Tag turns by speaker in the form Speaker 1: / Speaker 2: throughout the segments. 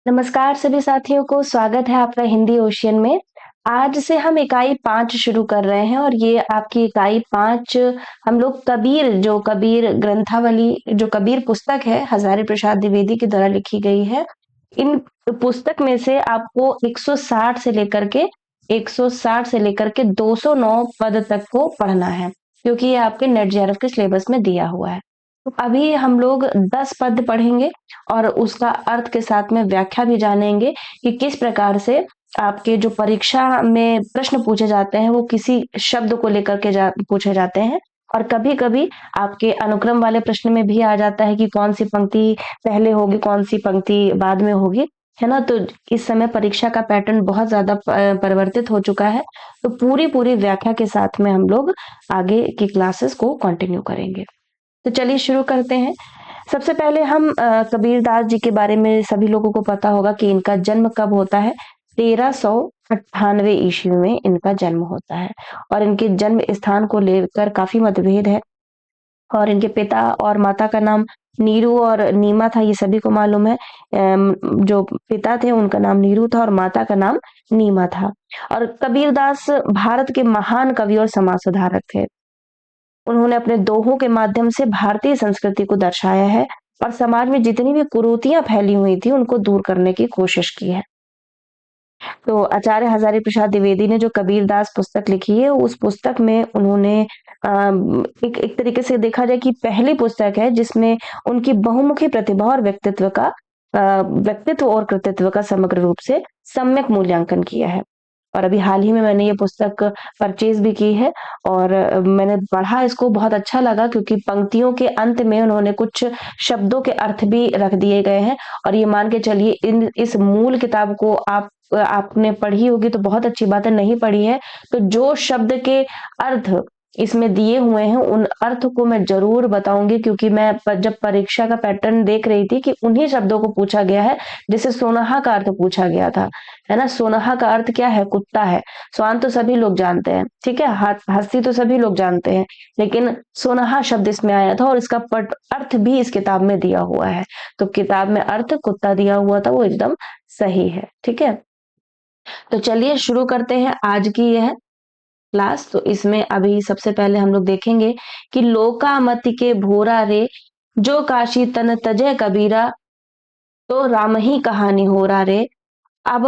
Speaker 1: नमस्कार सभी साथियों को, स्वागत है आपका हिंदी ओशियन में। आज से हम इकाई 5 शुरू कर रहे हैं और ये आपकी इकाई 5 हम लोग कबीर ग्रंथावली जो कबीर पुस्तक है, हज़ारी प्रसाद द्विवेदी के द्वारा लिखी गई है। इन पुस्तक में से आपको 160 से लेकर के 209 पद तक को पढ़ना है, क्योंकि ये आपके नेट जेआरएफ के सिलेबस में दिया हुआ है। तो अभी हम लोग 10 पद पढ़ेंगे और उसका अर्थ के साथ में व्याख्या भी जानेंगे कि किस प्रकार से आपके जो परीक्षा में प्रश्न पूछे जाते हैं वो किसी शब्द को लेकर के पूछे जाते हैं। और कभी-कभी आपके अनुक्रम वाले प्रश्न में भी आ जाता है कि कौन सी पंक्ति पहले होगी, कौन सी पंक्ति बाद में होगी, है ना? तो इस समय परीक्षा का पैटर्न बहुत ज़्यादा परिवर्तित हो चुका है। तो पूरी व्याख्या के साथ में हम लोग आगे की क्लासेस को कंटिन्यू करेंगे। तो चलिए शुरू करते हैं। सबसे पहले हम कबीरदास जी के बारे में सभी लोगों को पता होगा कि इनका जन्म कब होता है। 1398 ईस्वी में इनका जन्म होता है और इनके जन्म स्थान को लेकर काफी मतभेद है। और इनके पिता और माता का नाम नीरू और नीमा था, ये सभी को मालूम है। जो पिता थे उनका नाम नीरू था और माता का नाम नीमा था। और कबीरदास भारत के महान कवि और समाज सुधारक थे। उन्होंने अपने दोहों के माध्यम से भारतीय संस्कृति को दर्शाया है और समाज में जितनी भी कुरीतियां फैली हुई थी उनको दूर करने की कोशिश की है। तो आचार्य हजारी प्रसाद द्विवेदी ने जो कबीरदास पुस्तक लिखी है, उस पुस्तक में उन्होंने एक तरीके से देखा जाए कि पहली पुस्तक है जिसमें उनकी बहुमुखी प्रतिभा और व्यक्तित्व और कृतित्व का समग्र रूप से सम्यक मूल्यांकन किया है। और अभी हाल ही में मैंने ये पुस्तक परचेज भी की है और मैंने पढ़ा, इसको बहुत अच्छा लगा क्योंकि पंक्तियों के अंत में उन्होंने कुछ शब्दों के अर्थ भी रख दिए गए हैं। और ये मान के चलिए इस मूल किताब को आपने पढ़ी होगी तो बहुत अच्छी बात है, नहीं पढ़ी है तो जो शब्द के अर्थ इसमें दिए हुए हैं उन अर्थ को मैं जरूर बताऊंगी, क्योंकि मैं जब परीक्षा का पैटर्न देख रही थी कि उन्हीं शब्दों को पूछा गया है जिसे सोनाहा का अर्थ पूछा गया था, है ना। सोनाहा का अर्थ क्या है? कुत्ता है। स्वान तो सभी लोग जानते हैं, ठीक है, हस्ती तो सभी लोग जानते हैं, लेकिन सोनाहा शब्द इसमें आया था और इसका अर्थ भी इस किताब में दिया हुआ है। तो किताब में अर्थ कुत्ता दिया हुआ था, वो एकदम सही है, ठीक है। तो चलिए शुरू करते हैं आज की यह क्लास। तो इसमें अभी सबसे पहले हम लोग देखेंगे कि लोकामति के भोरा रे, जो काशी तन तजय कबीरा, तो राम ही कहानी हो रा रे। अब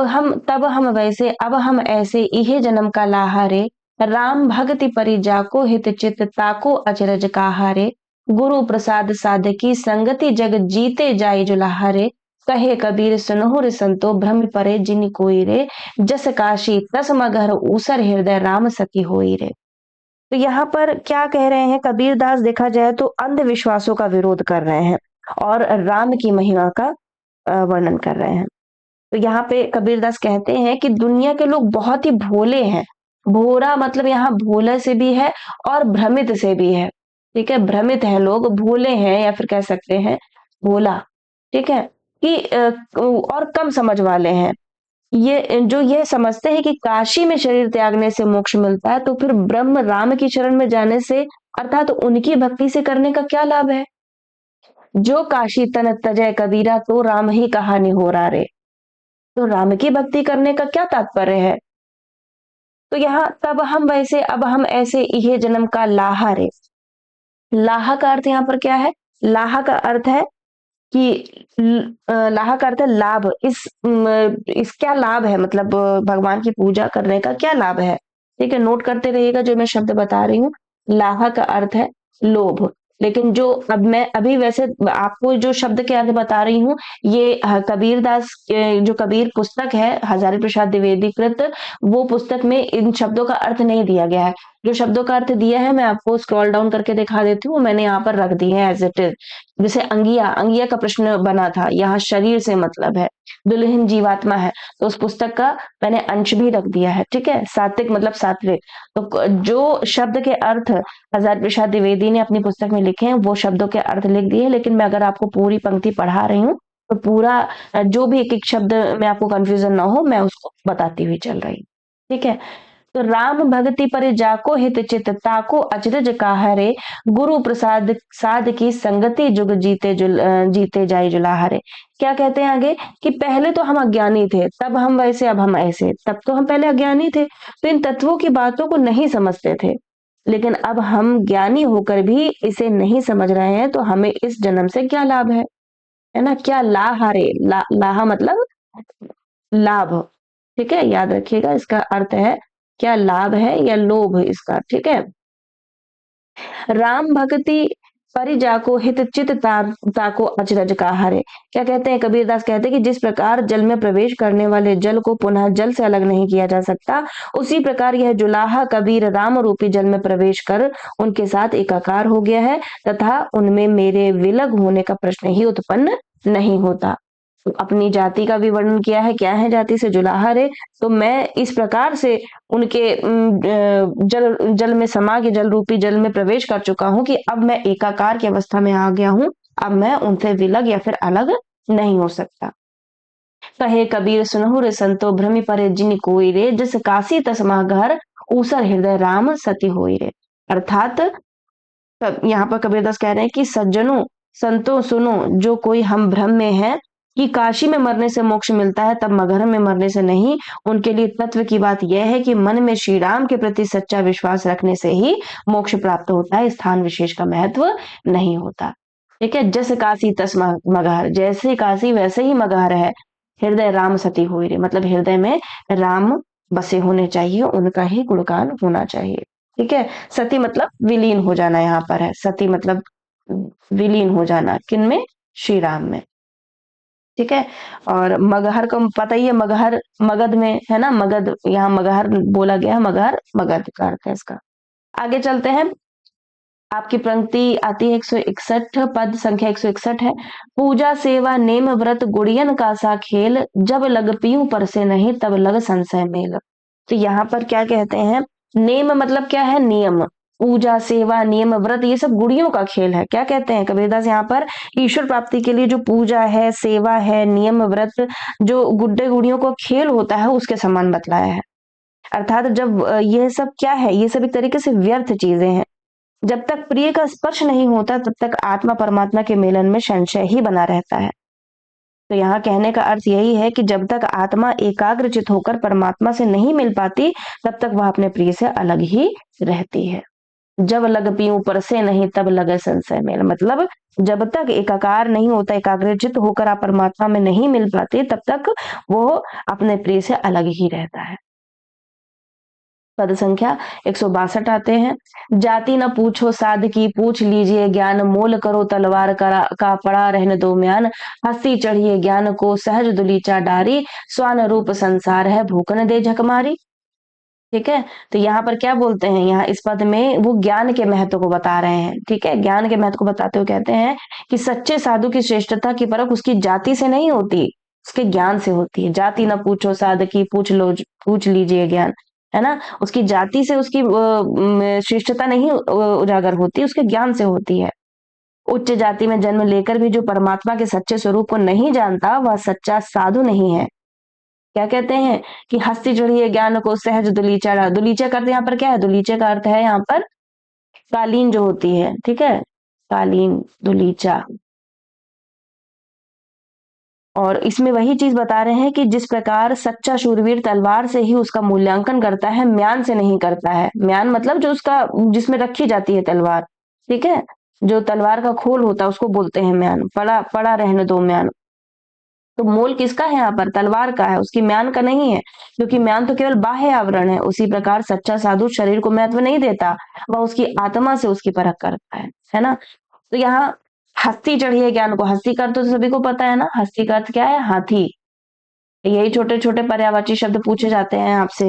Speaker 1: हम ऐसे इहे जन्म का लाहा रे, राम भगति परि जाको हित चित ताको अचरज काहा रे। गुरु प्रसाद साधकी संगति जग जीते जाय जुलाहा रे। कहे कबीर सुनहु रे संतो भ्रम परे जिन कोई रे। जस काशी तस मगहर ऊसर हृदय राम सती होई रे। तो यहाँ पर क्या कह रहे हैं कबीरदास? देखा जाए तो अंधविश्वासों का विरोध कर रहे हैं और राम की महिमा का वर्णन कर रहे हैं। तो यहाँ पे कबीरदास कहते हैं कि दुनिया के लोग बहुत ही भोले हैं। भोरा मतलब यहाँ भोले से भी है और भ्रमित से भी है, ठीक है। भ्रमित है लोग, भोले हैं या फिर कह सकते हैं भोला, ठीक है, कि और कम समझ वाले हैं। ये समझते हैं कि काशी में शरीर त्यागने से मोक्ष मिलता है, तो फिर ब्रह्म राम की शरण में जाने से अर्थात उनकी भक्ति से करने का क्या लाभ है? जो काशी तन तजय कबीरा, तो राम ही कहानी हो रा रे। तो राम की भक्ति करने का क्या तात्पर्य है? तो यहाँ अब हम ऐसे इहे जन्म का लाहा रे। लाहा का अर्थ यहाँ पर क्या है? लाहा का अर्थ है कि लाहा का अर्थ है लाभ। इस क्या लाभ है, मतलब भगवान की पूजा करने का क्या लाभ है? ठीक है, नोट करते रहिएगा जो मैं शब्द बता रही हूँ। लाहा का अर्थ है लोभ। लेकिन जो अब मैं अभी वैसे आपको जो शब्द के अर्थ बता रही हूँ, ये कबीरदास जो कबीर पुस्तक है हजारी प्रसाद द्विवेदी कृत, वो पुस्तक में इन शब्दों का अर्थ नहीं दिया गया है। जो शब्दों का अर्थ दिया है मैं आपको स्क्रॉल डाउन करके दिखा देती हूँ, मैंने यहाँ पर रख दी है एज इट इज। जैसे अंगिया का प्रश्न बना था, यहाँ शरीर से मतलब है, दुल्हन जीवात्मा है, तो उस पुस्तक का मैंने अंश भी रख दिया है, ठीक है। सात्विक मतलब सात्विक। तो जो शब्द के अर्थ हजारी प्रसाद द्विवेदी ने अपनी पुस्तक में लिखे हैं वो शब्दों के अर्थ लिख दिए, लेकिन मैं अगर आपको पूरी पंक्ति पढ़ा रही हूँ तो पूरा जो भी एक एक शब्द में आपको कंफ्यूजन ना हो मैं उसको बताती हुई चल रही हूँ, ठीक है। तो राम भगति पर जाको हित चित ताको अचरज काहरे, गुरु प्रसाद साध की संगति जुग जीते जाई जुलाहरे। क्या कहते हैं आगे कि पहले तो हम अज्ञानी थे, तब हम वैसे अब हम ऐसे। तब तो हम पहले अज्ञानी थे तो इन तत्वों की बातों को नहीं समझते थे, लेकिन अब हम ज्ञानी होकर भी इसे नहीं समझ रहे हैं, तो हमें इस जन्म से क्या लाभ है ना? क्या लाहारे, लाहा मतलब लाभ, ठीक है, याद रखिएगा इसका अर्थ है क्या लाभ है या लोभ इसका, ठीक है। राम भक्ति परिजाको हित चित ताको अचरज का हरे। क्या कहते हैं कबीरदास कहते हैं कि जिस प्रकार जल में प्रवेश करने वाले जल को पुनः जल से अलग नहीं किया जा सकता, उसी प्रकार यह जुलाहा कबीर राम रूपी जल में प्रवेश कर उनके साथ एकाकार हो गया है तथा उनमें मेरे विलग होने का प्रश्न ही उत्पन्न नहीं होता। अपनी जाति का भी वर्णन किया है, क्या है जाति से जुलाहर है। तो मैं इस प्रकार से उनके जल जल में समा के जल रूपी जल में प्रवेश कर चुका हूं कि अब मैं एकाकार की अवस्था में आ गया हूं, अब मैं उनसे विलग या फिर अलग नहीं हो सकता। कहे कबीर सुनहु रे संतो भ्रमि परे जिन कोई रे, जस काशी तसमा घर ऊसर हृदय राम सती होई रे। अर्थात यहाँ पर कबीरदास कह रहे हैं कि सज्जनों संतों सुनो, जो कोई हम भ्रम में है कि काशी में मरने से मोक्ष मिलता है तब मगहर में मरने से नहीं, उनके लिए तत्व की बात यह है कि मन में श्री राम के प्रति सच्चा विश्वास रखने से ही मोक्ष प्राप्त होता है, स्थान विशेष का महत्व नहीं होता। ठीक है, जस काशी तस मगहर, जैसे काशी वैसे ही मगहर है। हृदय राम सती हुई रे, मतलब हृदय में राम बसे होने चाहिए, उनका ही गुणगान होना चाहिए। ठीक है, सती मतलब विलीन हो जाना, यहाँ पर है सती मतलब विलीन हो जाना, किन में? श्री राम में। ठीक है, और मगहर को पता ही है, मगहर मगध में है ना, मगध, यहाँ मगहर बोला गया है, मगहर मगध का अर्थ है इसका। आगे चलते हैं, आपकी पंक्ति आती है 161, पद संख्या 161 है। पूजा सेवा नेम व्रत गुड़ियन का सा खेल, जब लग पीऊं पर से नहीं तब लग संशय मेल। तो यहाँ पर क्या कहते हैं, नेम मतलब क्या है? नियम। पूजा सेवा नियम व्रत ये सब गुड़ियों का खेल है। क्या कहते हैं कबीरदास यहाँ पर? ईश्वर प्राप्ति के लिए जो पूजा है, सेवा है, नियम व्रत जो गुड्डे गुड़ियों को खेल होता है उसके समान बतलाया है। अर्थात जब ये सब क्या है, ये सब एक तरीके से व्यर्थ चीजें हैं। जब तक प्रिय का स्पर्श नहीं होता तब तक आत्मा परमात्मा के मिलन में संशय ही बना रहता है। तो यहाँ कहने का अर्थ यही है कि जब तक आत्मा एकाग्रचित होकर परमात्मा से नहीं मिल पाती तब तक वह अपने प्रिय से अलग ही रहती है। जब लग पीऊं पर से नहीं तब लगे संशय मेल, मतलब जब तक एकाकार नहीं होता, एकाग्रचित होकर आप परमात्मा में नहीं मिल पाते तब तक वो अपने प्रिय से अलग ही रहता है। पद संख्या 162 आते हैं। जाति न पूछो साध की, पूछ लीजिए ज्ञान, मोल करो तलवार का पड़ा रहने दो म्यान, हस्ती चढ़िए ज्ञान को सहज दुलीचा डारी, स्वान रूप संसार है भूखन दे झकमारी। ठीक है, तो यहाँ पर क्या बोलते हैं, यहाँ इस पद में वो ज्ञान के महत्व को बता रहे हैं। ठीक है, ज्ञान के महत्व को बताते हुए कहते हैं कि सच्चे साधु की श्रेष्ठता की परख उसकी जाति से नहीं होती, उसके ज्ञान से होती है। जाति न पूछो साध की, पूछ लीजिए ज्ञान, है ना। उसकी जाति से उसकी श्रेष्ठता नहीं उजागर होती, उसके ज्ञान से होती है। उच्च जाति में जन्म लेकर भी जो परमात्मा के सच्चे स्वरूप को नहीं जानता वह सच्चा साधु नहीं है। क्या कहते हैं कि हस्ती चढ़िए ज्ञान को सहज दुलीचा, दुलीचा का अर्थ यहाँ पर क्या है? दुलीचे का अर्थ है यहाँ पर कालीन जो होती है, ठीक है, कालीन, दुलीचा। और इसमें वही चीज बता रहे हैं कि जिस प्रकार सच्चा शूरवीर तलवार से ही उसका मूल्यांकन करता है, म्यान से नहीं करता है। म्यान मतलब जो उसका जिसमें रखी जाती है तलवार, ठीक है, जो तलवार का खोल होता है उसको बोलते हैं म्यान। पड़ा पड़ा रहने दो म्यान। तो मोल किसका है यहाँ पर? तलवार का है, उसकी म्यान का नहीं है, क्योंकि म्यान तो केवल बाह्य आवरण है। उसी प्रकार सच्चा साधु शरीर को महत्व नहीं देता, वह उसकी आत्मा से उसकी परख करता है ना। तो यहाँ हस्ती चढ़िए ज्ञान को, हस्ती का अर्थ तो सभी को पता है ना, हस्ती का अर्थ क्या है? हाथी। यही छोटे छोटे पर्यायवाची शब्द पूछे जाते हैं आपसे,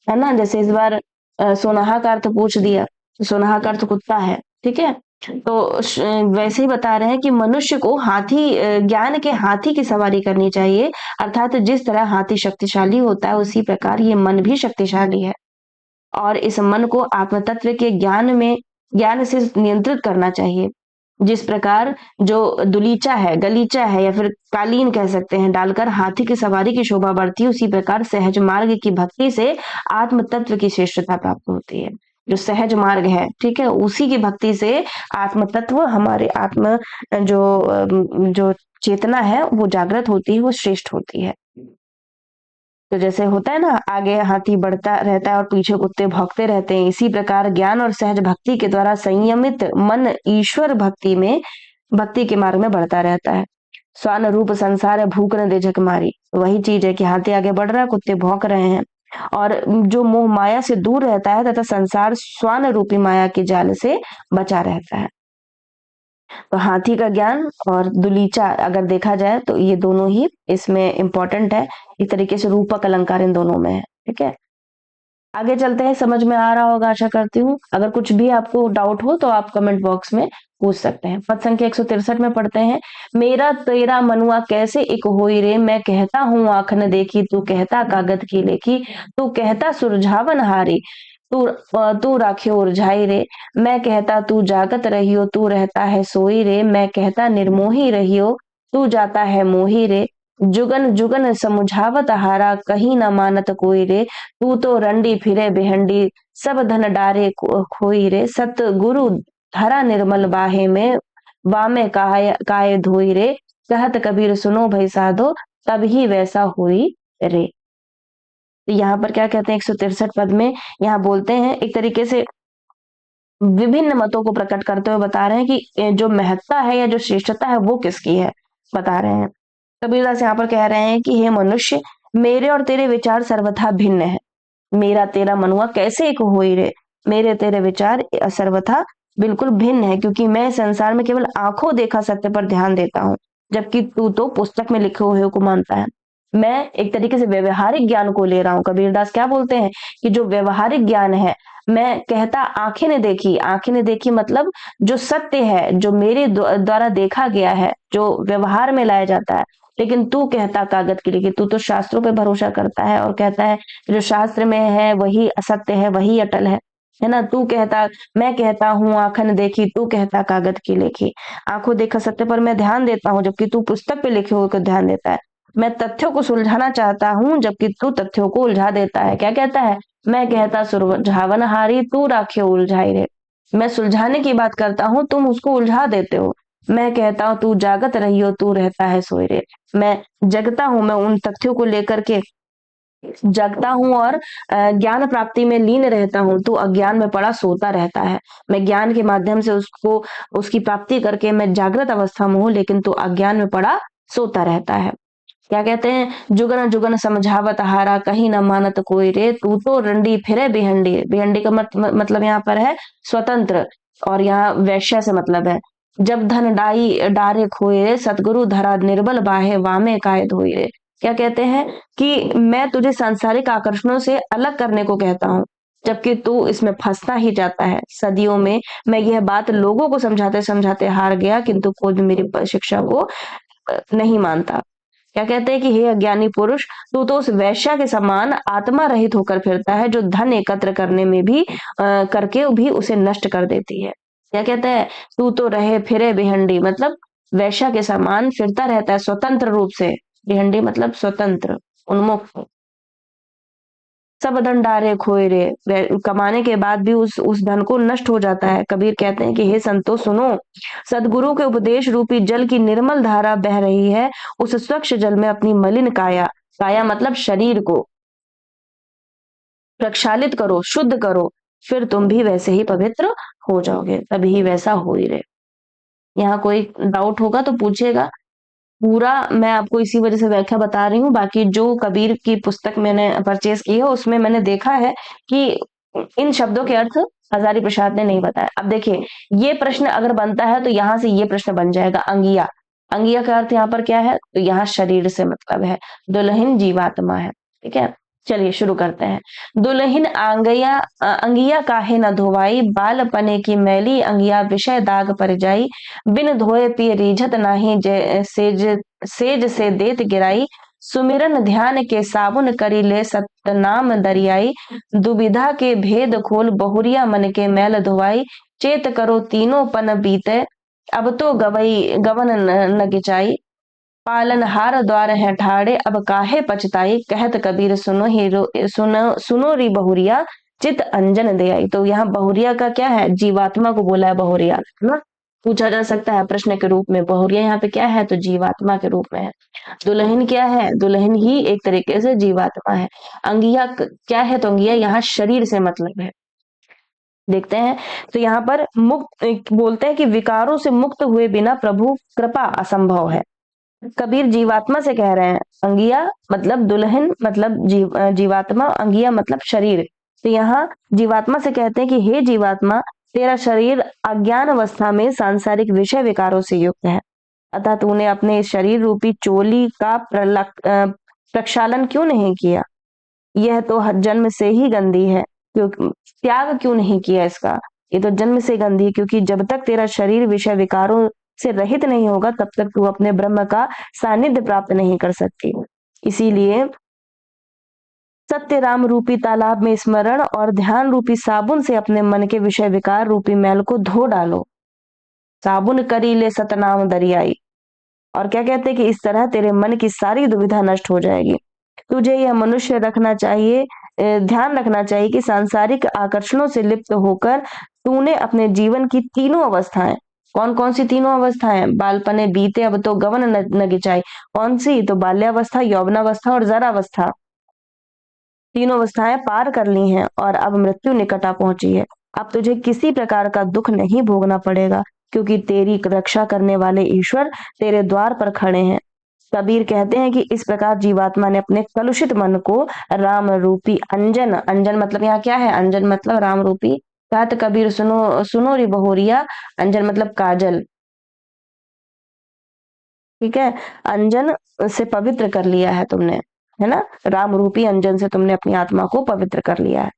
Speaker 1: है ना। जैसे इस बार सोनाहा का अर्थ पूछ दिया, तो सोनाहा का अर्थ कुत्ता है, ठीक है। तो वैसे ही बता रहे हैं कि मनुष्य को हाथी, ज्ञान के हाथी की सवारी करनी चाहिए। अर्थात जिस तरह हाथी शक्तिशाली होता है उसी प्रकार ये मन भी शक्तिशाली है, और इस मन को आत्मतत्व के ज्ञान से नियंत्रित करना चाहिए। जिस प्रकार जो दुलीचा है, गलीचा है या फिर कालीन कह सकते हैं, डालकर हाथी की सवारी की शोभा बढ़ती है, उसी प्रकार सहज मार्ग की भक्ति से आत्म तत्व की श्रेष्ठता प्राप्त होती है। जो सहज मार्ग है, ठीक है, उसी की भक्ति से आत्म तत्व, हमारे आत्म जो चेतना है वो जागृत होती है, वो श्रेष्ठ होती है। तो जैसे होता है ना, आगे हाथी बढ़ता रहता है और पीछे कुत्ते भौंकते रहते हैं, इसी प्रकार ज्ञान और सहज भक्ति के द्वारा संयमित मन ईश्वर भक्ति के मार्ग में बढ़ता रहता है। स्वान रूप संसार है, भूख न दे झक मारी। वही चीज है कि हाथी आगे बढ़ रहा है, कुत्ते भौंक रहे हैं, और जो मोह माया से दूर रहता है तथा संसार स्वान रूपी माया के जाल से बचा रहता है। तो हाथी का ज्ञान और दुलीचा अगर देखा जाए तो ये दोनों ही इसमें इंपॉर्टेंट है। एक तरीके से रूपक अलंकार इन दोनों में है, ठीक है। आगे चलते हैं, समझ में आ रहा होगा आशा करती हूँ। अगर कुछ भी आपको डाउट हो तो आप कमेंट बॉक्स में पूछ सकते हैं। पद संख्या 163 में पढ़ते हैं, मेरा तेरा मनुआ कैसे एक होई रे, मैं कहता हूँ आँख न देखी, तू कहता कागद की लेखी, तू कहता सुरझावन हारी, तू तू राख्यो उलझाई रे, मैं कहता तू जागत रहियो, तू रहता है सोई रे, मैं कहता निर्मोही रहियो, तू जाता है मोही रे, जुगन जुगन समुझावत हारा, कहीं न मानत कोई रे, तू तो रंडी फिरे बेहंडी, सब धन डारे खोई रे, सत गुरु धरा निर्मल बाहे में, वामे काय धोई रे, कहत कबीर सुनो भई साधो, तब ही वैसा हुई रे। तो यहाँ पर क्या कहते हैं 163 पद में, यहाँ बोलते हैं एक तरीके से विभिन्न मतों को प्रकट करते हुए बता रहे हैं कि जो महत्ता है या जो श्रेष्ठता है वो किसकी है, बता रहे हैं। कबीरदास यहाँ पर कह रहे हैं कि हे मनुष्य, मेरे और तेरे विचार सर्वथा भिन्न है। मेरा तेरा मनुआ कैसे एक होई रे, मेरे तेरे विचार सर्वथा बिल्कुल भिन्न है, क्योंकि मैं संसार में केवल आंखों देखा सत्य पर ध्यान देता हूँ, जबकि तू तो पुस्तक में लिखे हुए को मानता है। मैं एक तरीके से व्यवहारिक ज्ञान को ले रहा हूँ। कबीरदास क्या बोलते हैं कि जो व्यवहारिक ज्ञान है, मैं कहता आंखें ने देखी मतलब जो सत्य है, जो मेरे द्वारा देखा गया है, जो व्यवहार में लाया जाता है। लेकिन तू कहता कागज की लिखी, तू तो शास्त्रों पे भरोसा करता है और कहता है जो शास्त्र में है वही असत्य है, वही अटल है ना। मैं कहता हूँ आंखन देखी, तू कहता कागज की लिखी। आंखों देखा सत्य पर मैं ध्यान देता हूँ, जबकि तू पुस्तक पे लिखे हुए को ध्यान देता है। मैं तथ्यों को सुलझाना चाहता हूँ, जबकि तू तथ्यों को उलझा देता है। क्या कहता है, मैं कहता सुलझावन हारी, तू राखे उलझाई रे। मैं सुलझाने की बात करता हूँ, तुम उसको उलझा देते हो। मैं कहता हूँ तू जागत रहियो, तू रहता है सोए रे। मैं जगता हूँ, मैं उन तथ्यों को लेकर के जगता हूँ और ज्ञान प्राप्ति में लीन रहता हूँ, तू अज्ञान में पड़ा सोता रहता है। मैं ज्ञान के माध्यम से उसकी प्राप्ति करके मैं जागृत अवस्था में हूँ, लेकिन तू अज्ञान में पड़ा सोता रहता है। क्या कहते हैं, जुगन जुगन समझावत हारा, कहीं न मानत कोई रे, तू तो रंडी फिरे बेहंडी। बेहंडी का मतलब यहाँ पर है स्वतंत्र, और यहाँ वैश्य से मतलब है। जब धन डारे खोए रे, सतगुरु धरा निर्बल बाहे, वामे काय धोई रे। क्या कहते हैं कि मैं तुझे सांसारिक आकर्षणों से अलग करने को कहता हूँ, जबकि तू इसमें फंसता ही जाता है। सदियों में मैं यह बात लोगों को समझाते समझाते हार गया, किंतु कोई भी मेरी शिक्षा को नहीं मानता। क्या कहते हैं कि हे अज्ञानी पुरुष, तू तो उस वैश्या के समान आत्मा रहित होकर फिरता है, जो धन एकत्र करने में भी करके भी उसे नष्ट कर देती है। क्या कहते हैं, तू तो रहे फिरे बेहंडी, मतलब वैश्या के समान फिरता रहता है स्वतंत्र रूप से। बेहंडी मतलब स्वतंत्र, उन्मुक्त। सब धन डारे खोए रे, कमाने के बाद भी उस धन को नष्ट हो जाता है। कबीर कहते हैं कि हे संतो सुनो, सदगुरु के उपदेश रूपी जल की निर्मल धारा बह रही है, उस स्वच्छ जल में अपनी मलिन काया मतलब शरीर को प्रक्षालित करो, शुद्ध करो, फिर तुम भी वैसे ही पवित्र हो जाओगे, तभी वैसा हो ही रहे। यहाँ कोई डाउट होगा तो पूछेगा। पूरा मैं आपको इसी वजह से व्याख्या बता रही हूँ। बाकी जो कबीर की पुस्तक मैंने परचेज की है उसमें मैंने देखा है कि इन शब्दों के अर्थ हजारी प्रसाद ने नहीं बताया। अब देखिए, ये प्रश्न अगर बनता है तो यहाँ से ये प्रश्न बन जाएगा, अंगिया। अंगिया का अर्थ यहाँ पर क्या है, तो यहाँ शरीर से मतलब है, दुल्हन जीवात्मा है। ठीक है, चलिए शुरू करते हैं। दुल्हन अंगिया काहे न धोवाई, बाल पने की मैली अंगिया विषय दाग पर जाई, बिन धोए पिए रीझत नाही, सेज से देत गिराई, सुमिरन ध्यान के साबुन करी ले सतनाम दरियाई, दुविधा के भेद खोल बहुरिया मन के मैल धोवाई, चेत करो तीनों पन बीते, अब तो गवई गवन न गिचाई, पालनहार द्वार है ठाड़े, अब काहे पछताई, कहत कबीर सुनो हीरो सुनो सुनो री बहुरिया, चित अंजन दे आई। तो यहाँ बहुरिया का क्या है, जीवात्मा को बोला है बहुरिया, है ना। पूछा जा सकता है प्रश्न के रूप में, बहुरिया यहाँ पे क्या है, तो जीवात्मा के रूप में है। दुल्हन क्या है, दुल्हन ही एक तरीके से जीवात्मा है। अंगिया क्या है, तो अंगिया यहाँ शरीर से मतलब है। देखते हैं, तो यहाँ पर मुक्त बोलते हैं कि विकारों से मुक्त हुए बिना प्रभु कृपा असंभव है। कबीर जीवात्मा से कह रहे हैं, अंगिया मतलब दुल्हन मतलब जीवात्मा, अंगिया मतलब शरीर। तो यहाँ जीवात्मा से कहते हैं कि हे जीवात्मा, तेरा शरीर अज्ञान अवस्था में सांसारिक विषय विकारों से युक्त है, अतः तूने अपने इस शरीर रूपी चोली का प्रक्षालन क्यों नहीं किया। यह तो जन्म से ही गंदी है, क्योंकि त्याग क्यों नहीं किया इसका, ये तो जन्म से गंदी है, क्योंकि जब तक तेरा शरीर विषय विकारों से रहित नहीं होगा तब तक तू अपने ब्रह्म का सानिध्य प्राप्त नहीं कर सकती। इसीलिए सत्य राम रूपी तालाब में स्मरण और ध्यान रूपी साबुन से अपने मन के विषय विकार रूपी मैल को धो डालो। साबुन करी ले सतनाम दरियाई। और क्या कहते हैं कि इस तरह तेरे मन की सारी दुविधा नष्ट हो जाएगी। तुझे यह मनुष्य रखना चाहिए, ध्यान रखना चाहिए कि सांसारिक आकर्षणों से लिप्त होकर तूने अपने जीवन की तीनों अवस्थाएं, कौन कौन सी तीनों अवस्थाएं, बालपने बीते अब तो गवन न गिचाई, कौन सी, तो बाल्यावस्था, यौवनावस्था और जरावस्था, तीनों अवस्थाएं पार कर ली हैं और अब मृत्यु निकट आ पहुंची है। अब तुझे किसी प्रकार का दुख नहीं भोगना पड़ेगा, क्योंकि तेरी रक्षा करने वाले ईश्वर तेरे द्वार पर खड़े हैं। कबीर कहते हैं कि इस प्रकार जीवात्मा ने अपने कलुषित मन को राम रूपी अंजन, अंजन मतलब यहाँ क्या है, अंजन मतलब राम रूपी, कहत कबीर सुनो सुनो री बहोरिया, अंजन मतलब काजल, ठीक है, अंजन से पवित्र कर लिया है तुमने, है ना, राम रूपी अंजन से तुमने अपनी आत्मा को पवित्र कर लिया है।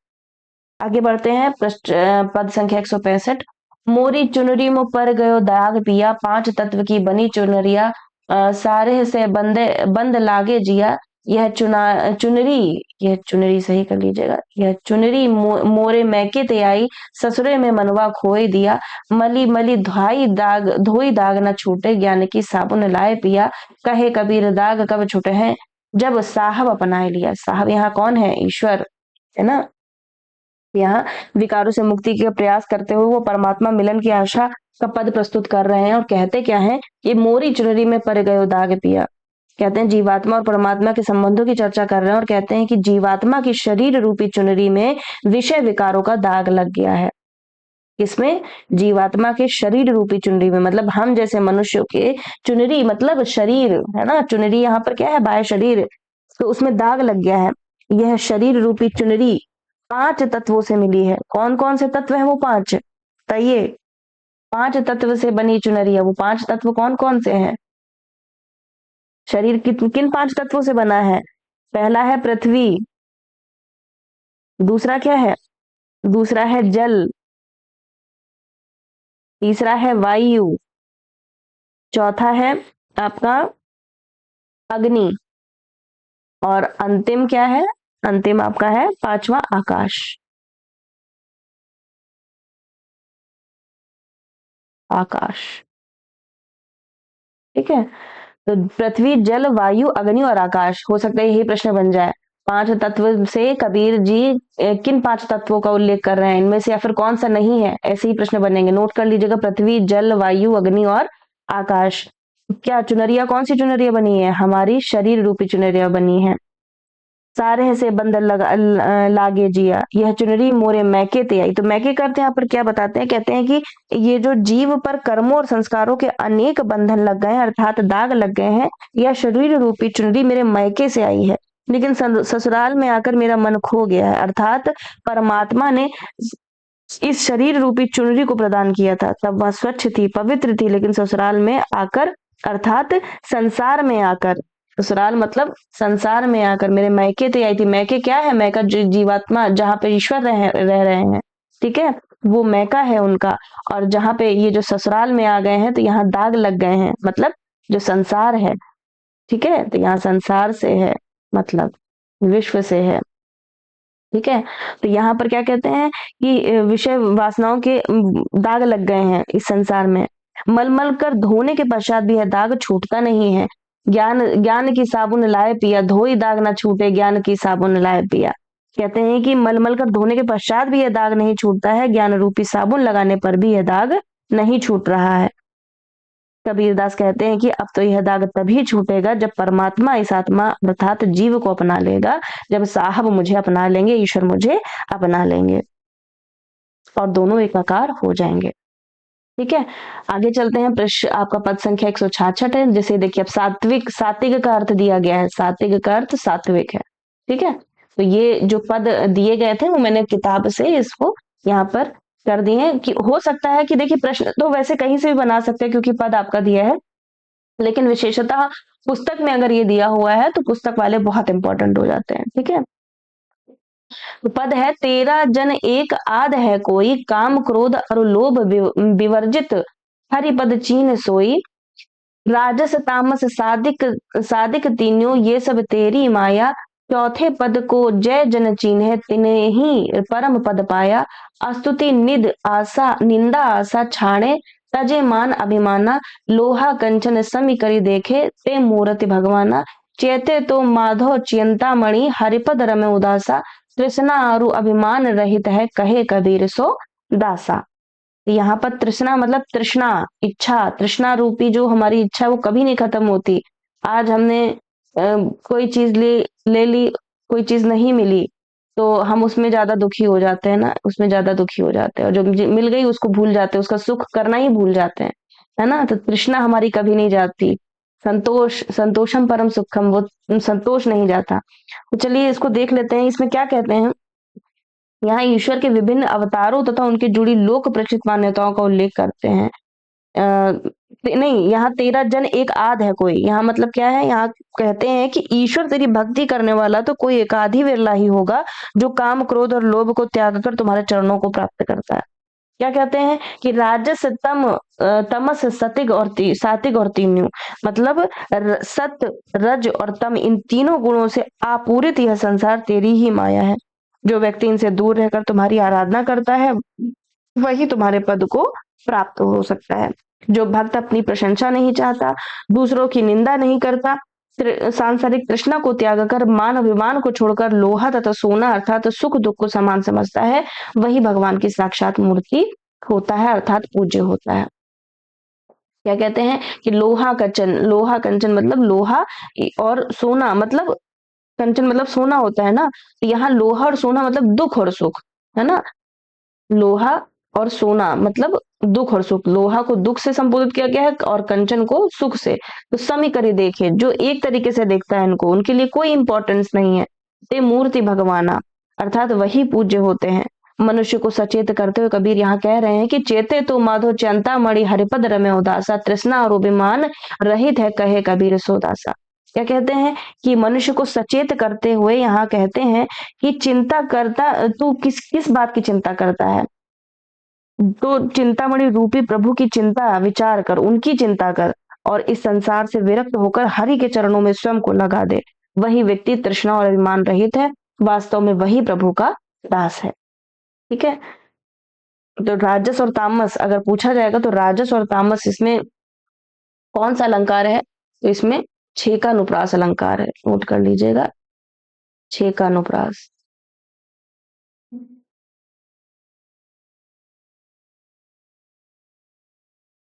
Speaker 1: आगे बढ़ते हैं, पृष्ठ पद संख्या 165। मोरी चुनरी मुँह पर गयो दाग पिया, पांच तत्व की बनी चुनरिया, सारे से बंदे बंद लागे जिया, यह चुनरी, यह चुनरी सही कर लीजिएगा, यह चुनरी मोरे मैके ते आई, ससुरे में मनवा खोए दिया, मली मली धोई दाग न छूटे, ज्ञान की साबुन लाए पिया, कहे कबीर दाग कब छूटे हैं, जब साहब अपनाए लिया। साहब यहाँ कौन है, ईश्वर, है ना। यहाँ विकारों से मुक्ति का प्रयास करते हुए वो परमात्मा मिलन की आशा का पद प्रस्तुत कर रहे हैं और कहते क्या है, ये मोरी चुनरी में पड़ गयो दाग पिया। कहते हैं जीवात्मा और परमात्मा के संबंधों की चर्चा कर रहे हैं और कहते हैं कि जीवात्मा की शरीर रूपी चुनरी में विषय विकारों का दाग लग गया है। इसमें जीवात्मा के शरीर रूपी चुनरी में, मतलब हम जैसे मनुष्यों के चुनरी मतलब शरीर, है ना, चुनरी यहाँ पर क्या है, बाह्य शरीर, तो उसमें दाग लग गया है। यह शरीर रूपी चुनरी पांच तत्वों से मिली है। कौन कौन से तत्व है वो पांच, बताइए, पांच तत्व से बनी चुनरी है, वो पांच तत्व कौन कौन से हैं, शरीर किन पांच तत्वों से बना है, पहला है पृथ्वी, दूसरा क्या है, दूसरा है जल, तीसरा है वायु, चौथा है आपका अग्नि, और अंतिम क्या है, अंतिम आपका है पांचवा आकाश, आकाश, ठीक है। तो पृथ्वी जल वायु अग्नि और आकाश, हो सकता है यही प्रश्न बन जाए, पांच तत्व से कबीर जी किन पांच तत्वों का उल्लेख कर रहे हैं इनमें से, या फिर कौन सा नहीं है, ऐसे ही प्रश्न बनेंगे, नोट कर लीजिएगा, पृथ्वी जल वायु अग्नि और आकाश। क्या चुनरिया, कौन सी चुनरिया बनी है, हमारी शरीर रूपी चुनरिया बनी है। सारे से बंदर लागे जिया, यह चुनरी मोरे मैके ते आई। तो मैके करते हैं यहाँ पर क्या बताते हैं, कहते हैं कि ये जो जीव पर कर्मों और संस्कारों के अनेक बंधन लग गए हैं, अर्थात दाग लग गए हैं, यह शरीर रूपी चुनरी मेरे मैके से आई है, लेकिन ससुराल में आकर मेरा मन खो गया है, अर्थात परमात्मा ने इस शरीर रूपी चुनरी को प्रदान किया था, तब वह स्वच्छ थी, पवित्र थी, लेकिन ससुराल में आकर अर्थात संसार में आकर, ससुराल मतलब संसार में आकर मेरे मैके तो आई थी, मैके क्या है, मैका जीवात्मा जहाँ पे ईश्वर रह रहे हैं, ठीक है, वो मैका है उनका, और जहाँ पे ये जो ससुराल में आ गए हैं तो यहाँ दाग लग गए हैं, मतलब जो संसार है, ठीक है, तो यहाँ संसार से है, मतलब विश्व से है, ठीक है। तो यहाँ पर क्या कहते हैं कि विषय वासनाओं के दाग लग गए हैं इस संसार में, मल कर धोने के पश्चात भी यह दाग छूटता नहीं है। ज्ञान ज्ञान की साबुन लाए पिया, धोई दाग ना छूटे, ज्ञान की साबुन लाए पिया। कहते हैं कि मल कर धोने के पश्चात भी यह दाग नहीं छूटता है, ज्ञान रूपी साबुन लगाने पर भी यह दाग नहीं छूट रहा है। कबीरदास कहते हैं कि अब तो यह दाग तभी छूटेगा जब परमात्मा इस आत्मा अर्थात जीव को अपना लेगा, जब साहब मुझे अपना लेंगे, ईश्वर मुझे अपना लेंगे और दोनों एकाकार हो जाएंगे। ठीक है, आगे चलते हैं। प्रश्न आपका पद संख्या 166 है। जैसे देखिए अब सात्विक, सात्विक का अर्थ दिया गया है, सात्विक का अर्थ सात्विक है। ठीक है, तो ये जो पद दिए गए थे वो मैंने किताब से इसको यहाँ पर कर दिए हैं कि हो सकता है कि देखिए प्रश्न तो वैसे कहीं से भी बना सकते हैं क्योंकि पद आपका दिया है, लेकिन विशेषतः पुस्तक में अगर ये दिया हुआ है तो पुस्तक वाले बहुत इंपॉर्टेंट हो जाते हैं। ठीक है, तो पद है, तेरा जन एक आध है कोई, काम क्रोध और लोभ विवर्जित, हरि पद चीन सोई, राजस तामस सादिक सादिक तीनों ये सब तेरी माया, चौथे पद को जय जन चीन्हे तिन्हे ही परम पद पाया, अस्तुति निद आशा निंदा आशा छाणे, तजे मान अभिमाना, लोहा कंचन समी करी देखे ते मूर्ति भगवाना, चेते तो माधव चियंता मणि हरिपद रमे उदासा, तृष्णा आरु अभिमान रहित है कहे कबीर सो दासा। यहाँ पर तृष्णा मतलब तृष्णा, इच्छा, तृष्णा रूपी जो हमारी इच्छा है वो कभी नहीं खत्म होती। आज हमने कोई चीज ले ली, कोई चीज नहीं मिली तो हम उसमें ज्यादा दुखी हो जाते हैं ना, उसमें ज्यादा दुखी हो जाते हैं, और जो मिल गई उसको भूल जाते हैं, उसका सुख करना ही भूल जाते हैं, है ना। तो तृष्णा हमारी कभी नहीं जाती। संतोष, संतोषम परम सुखम, वो संतोष नहीं जाता। तो चलिए इसको देख लेते हैं, इसमें क्या कहते हैं। यहाँ ईश्वर के विभिन्न अवतारों तथा उनकी जुड़ी लोक प्रचलित मान्यताओं का उल्लेख करते हैं। नहीं, यहाँ तेरा जन एक आध है कोई, यहाँ मतलब क्या है, यहाँ कहते हैं कि ईश्वर तेरी भक्ति करने वाला तो कोई एक आध ही विरला ही होगा जो काम क्रोध और लोभ को त्याग कर तुम्हारे चरणों को प्राप्त करता है। क्या कहते हैं कि राजस तमस सतिग और सात्विक और तीन्यू, मतलब सत रज और तम, इन तीनों गुणों से आपूरित यह संसार तेरी ही माया है। जो व्यक्ति इनसे दूर रहकर तुम्हारी आराधना करता है वही तुम्हारे पद को प्राप्त हो सकता है। जो भक्त अपनी प्रशंसा नहीं चाहता, दूसरों की निंदा नहीं करता, सांसारिक तृष्णा को त्याग कर मान अभिमान को छोड़कर लोहा तथा सोना अर्थात सुख दुख को समान समझता है, वही भगवान की साक्षात मूर्ति होता है अर्थात पूज्य होता है। क्या कहते हैं कि लोहा कंचन मतलब लोहा, और सोना मतलब कंचन मतलब सोना होता है ना, तो यहाँ लोहा और सोना मतलब दुख और सुख, है ना। लोहा और सोना मतलब दुख और सुख, लोहा को दुख से संबोधित किया गया है और कंचन को सुख से। तो समीकरी देखिए, जो एक तरीके से देखता है इनको, उनके लिए कोई इंपॉर्टेंस नहीं है। ते मूर्ति भगवाना अर्थात वही पूज्य होते हैं। मनुष्य को सचेत करते हुए कबीर यहाँ कह रहे हैं कि चेते तो माधो चिंता मणि हरिपद रमे उदासा, तृष्णा और अभिमान रहित है कहे कबीर सोदासा। क्या कहते हैं कि मनुष्य को सचेत करते हुए यहाँ कहते हैं कि चिंता करता, तू किस किस बात की चिंता करता है, तो चिंतामणि रूपी प्रभु की चिंता विचार कर, उनकी चिंता कर और इस संसार से विरक्त होकर हरि के चरणों में स्वयं को लगा दे। वही व्यक्ति तृष्णा और अभिमान रहित है, वास्तव में वही प्रभु का दास है। ठीक है, तो राजस और तामस अगर पूछा जाएगा तो राजस और तामस इसमें कौन सा अलंकार है, तो इसमें छह का अनुप्रास अलंकार है, नोट कर लीजिएगा, छह का अनुप्रास।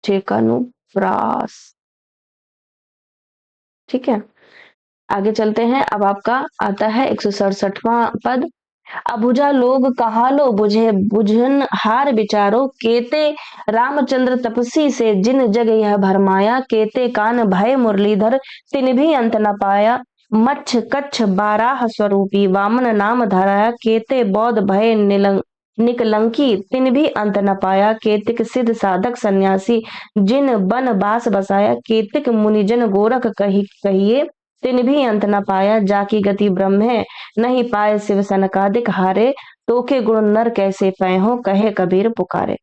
Speaker 1: छह का अनुप्रास। ठीक है, आगे चलते हैं। अब आपका आता है 167वां पद। अबुझा लोग कहा लो बुझे बुझन हार विचारो, केते रामचंद्र तपसी से जिन जग यह भरमाया, केते कान भय मुरलीधर तिन भी अंत न पाया, मच्छ कच्छ बाराह स्वरूपी वामन नाम धराया, केते बौद्ध भय निकलंकी तिन भी अंत न पाया, केतिक सिद्ध साधक सन्यासी जिन बन बास बसाया, केतिक मुनिजन गोरख कहिए तिन भी अंत न पाया, जाकी गति ब्रह्म है नहीं पाए शिव सनकादिक हारे, तो के गुण नर कैसे पै हो कहे कबीर पुकारे।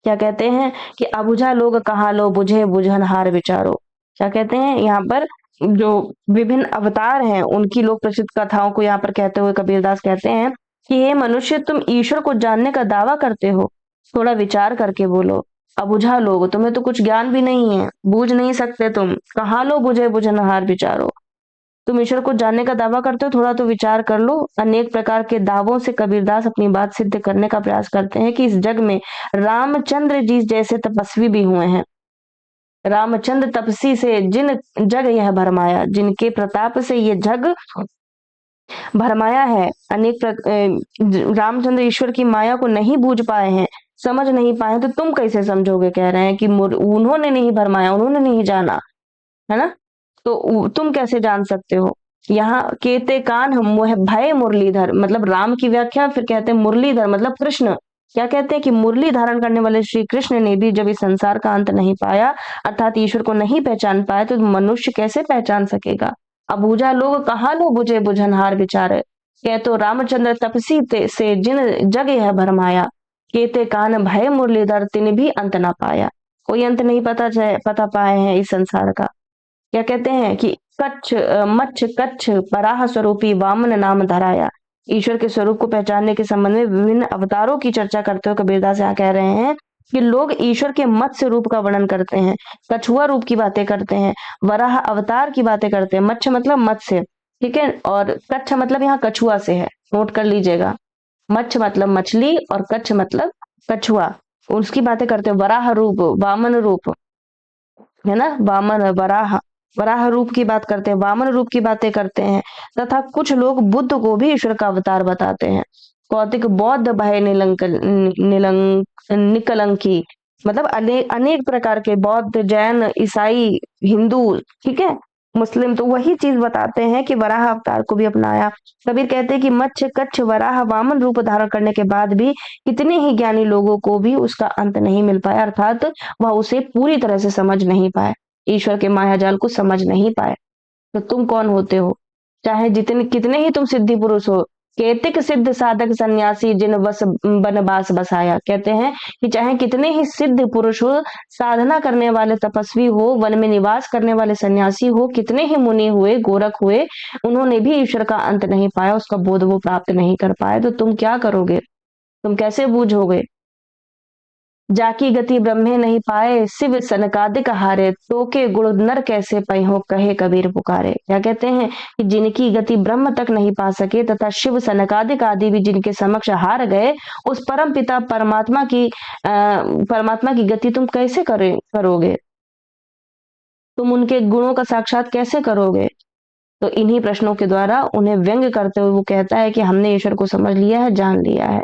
Speaker 1: क्या कहते हैं कि अबुझा लोग कहा लो बुझे बुझन हार विचारो। क्या कहते हैं यहाँ पर जो विभिन्न अवतार हैं उनकी लोक प्रसिद्ध कथाओं को यहाँ पर कहते हुए कबीरदास कहते हैं कि हे मनुष्य, तुम ईश्वर को जानने का दावा करते हो, थोड़ा विचार करके बोलो। अबुझा लोग, तुम्हें तो कुछ ज्ञान भी नहीं है, बूझ नहीं सकते तुम, कहाँ लो बुझे बुझनहार विचारो। तुम ईश्वर को जानने का दावा करते हो, थोड़ा तो विचार कर लो। अनेक प्रकार के दावों से कबीरदास अपनी बात सिद्ध करने का प्रयास करते हैं कि इस जग में रामचंद्र जी जैसे तपस्वी भी हुए हैं। रामचंद्र तपसी से जिन जग यह भरमाया, जिनके प्रताप से ये जग भरमाया है। रामचंद्र ईश्वर की माया को नहीं बूझ पाए हैं, समझ नहीं पाए, तो तुम कैसे समझोगे? कह रहे हैं कि उन्होंने नहीं भरमाया, उन्होंने नहीं जाना, है ना? तो तुम कैसे जान सकते हो? यहाँ केते कान भय मुरलीधर, मतलब राम की व्याख्या, फिर कहते हैं मुरलीधर मतलब कृष्ण। क्या कहते हैं कि मुरली धारण करने वाले श्री कृष्ण ने भी जब इस संसार का अंत नहीं पाया, अर्थात ईश्वर को नहीं पहचान पाया, तो मनुष्य कैसे पहचान सकेगा? अबूझा लोग कहाँ लो बुझे बुझनहार विचार। कह तो रामचंद्र तपसी से जिन जग यह भरमाया, केते कान भय मुरलीधर तिन भी अंत ना पाया। कोई अंत नहीं पता पाए हैं इस संसार का। क्या कहते हैं कि मच्छ कच्छ पराह स्वरूपी वामन नाम धराया। ईश्वर के स्वरूप को पहचानने के संबंध में विभिन्न अवतारों की चर्चा करते हुए कबीरदास यहाँ कह रहे हैं कि लोग ईश्वर के मत्स्य रूप का वर्णन करते हैं, कछुआ रूप की बातें करते हैं, वराह अवतार की बातें करते हैं। मच्छ मतलब मत्स्य, ठीक है, और कच्छ मतलब यहाँ कछुआ से है, नोट कर लीजिएगा। मच्छ मतलब मछली और कच्छ मतलब कछुआ, उसकी बातें करते हैं। वराह रूप, वामन रूप, है ना, वामन वराह, वराह रूप की बात करते हैं, वामन रूप की बातें करते हैं। तथा कुछ लोग बुद्ध को भी ईश्वर का अवतार बताते हैं। कौतिक बौद्ध भय निकलंकी, मतलब अनेक प्रकार के बौद्ध, जैन, ईसाई, हिंदू, ठीक है, मुस्लिम, तो वही चीज बताते हैं कि वराह अवतार को भी अपनाया। कबीर कहते हैं कि मच्छ कच्छ वराह वामन रूप धारण करने के बाद भी कितने ही ज्ञानी लोगों को भी उसका अंत नहीं मिल पाया, अर्थात वह उसे पूरी तरह से समझ नहीं पाए, ईश्वर के मायाजाल को समझ नहीं पाए। तो तुम कौन होते हो? चाहे जितने कितने ही तुम सिद्धि पुरुष हो, केतिक सिद्ध साधक सन्यासी जिन बस बनवास बसाया। कहते हैं कि चाहे कितने ही सिद्ध पुरुष हो, साधना करने वाले तपस्वी हो, वन में निवास करने वाले सन्यासी हो, कितने ही मुनि हुए, गोरख हुए, उन्होंने भी ईश्वर का अंत नहीं पाया, उसका बोध वो प्राप्त नहीं कर पाए। तो तुम क्या करोगे? तुम कैसे बूझोगे? जाकी गति ब्रह्मे नहीं पाए, शिव सनकादिक हारे, तो के गुण नर कैसे पै हो, कहे कबीर पुकारे। क्या कहते हैं कि जिनकी गति ब्रह्म तक नहीं पा सके तथा शिव सनकादिक आदि भी जिनके समक्ष हार गए, उस परम पिता परमात्मा की गति तुम कैसे करोगे? तुम उनके गुणों का साक्षात कैसे करोगे? तो इन्हीं प्रश्नों के द्वारा उन्हें व्यंग करते हुए वो कहता है कि हमने ईश्वर को समझ लिया है, जान लिया है।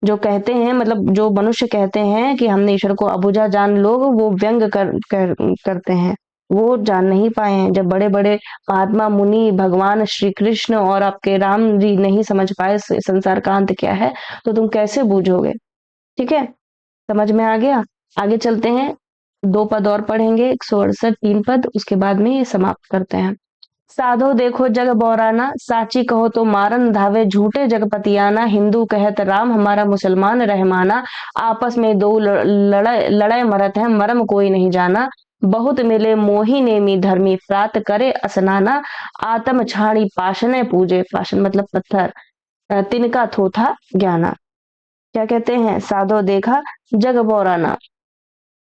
Speaker 1: जो कहते हैं, मतलब जो मनुष्य कहते हैं कि हमने ईश्वर को अबुझा जान, लोग वो व्यंग करते हैं, वो जान नहीं पाए हैं। जब बड़े बड़े महात्मा मुनि, भगवान श्री कृष्ण और आपके राम जी नहीं समझ पाए संसार का अंत क्या है, तो तुम कैसे बूझोगे? ठीक है, समझ में आ गया? आगे चलते हैं, 2 पद और पढ़ेंगे, 168 3 पद, उसके बाद में ये समाप्त करते हैं। साधो देखो जग बौराना, साची कहो तो मारन धावे, झूठे जगपतियाना, हिंदू कहत राम हमारा, मुसलमान रहमाना, आपस में दो लड़ाई मरत है, मरम कोई नहीं जाना, बहुत मिले मोही नेमी धर्मी, प्रात करे असनाना, आत्म छाणी पाषण पूजे, पाषण मतलब पत्थर, तिनका थोथा ज्ञाना। क्या कहते हैं? साधो देखा जग बौराना,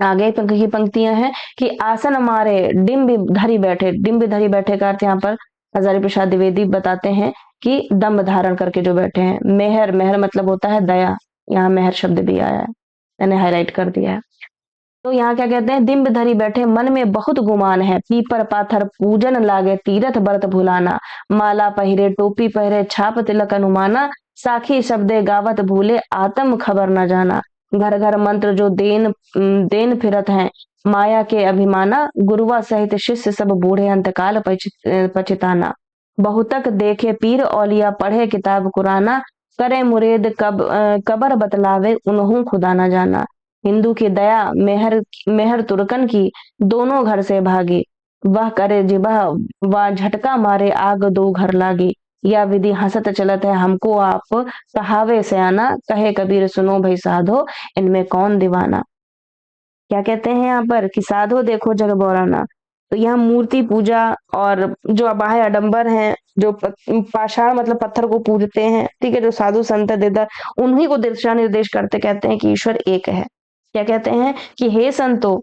Speaker 1: आगे की पंक्तियां हैं कि आसन हमारे डिम्ब धरी बैठे का अर्थ यहाँ पर हजारी प्रसाद द्विवेदी बताते हैं कि दम्भ धारण करके जो बैठे हैं। मेहर, मेहर मतलब होता है दया, यहाँ मेहर शब्द भी आया है, मैंने हाईलाइट कर दिया है। तो यहाँ क्या कहते हैं? दिम्ब धरी बैठे, मन में बहुत गुमान है, पीपर पाथर पूजन लागे, तीरथ व्रत भुलाना, माला पहिरे टोपी पहिरे, छाप तिलक अनुमाना, साखी शब्दे गावत भूले, आत्म खबर न जाना, घर घर मंत्र जो देन फिरत हैं, माया के अभिमाना, गुरुआ सहित शिष्य सब बूढ़े अंतकाल पछिताना, बहुतक देखे पीर औलिया, पढ़े किताब कुराना, करे मुरेद कबर बतलावे, उन्हों खुदा न जाना, हिंदू की दया मेहर मेहर तुर्कन की, दोनों घर से भागी, वह करे जिबह वह झटका मारे, आग दो घर लागी, या विधि हंसत चलत है हमको आप, कहावे सयाना, कहे कबीर सुनो भाई साधो, इनमें कौन दीवाना। क्या कहते हैं यहाँ पर कि साधो देखो जग बौराना। तो यहाँ मूर्ति पूजा और जो अबाह्य आडंबर हैं, जो पाषाण मतलब पत्थर को पूजते हैं, ठीक है, जो साधु संत देवता, उन्हीं को दिशा निर्देश करते कहते हैं कि ईश्वर एक है। क्या कहते हैं कि हे संतो,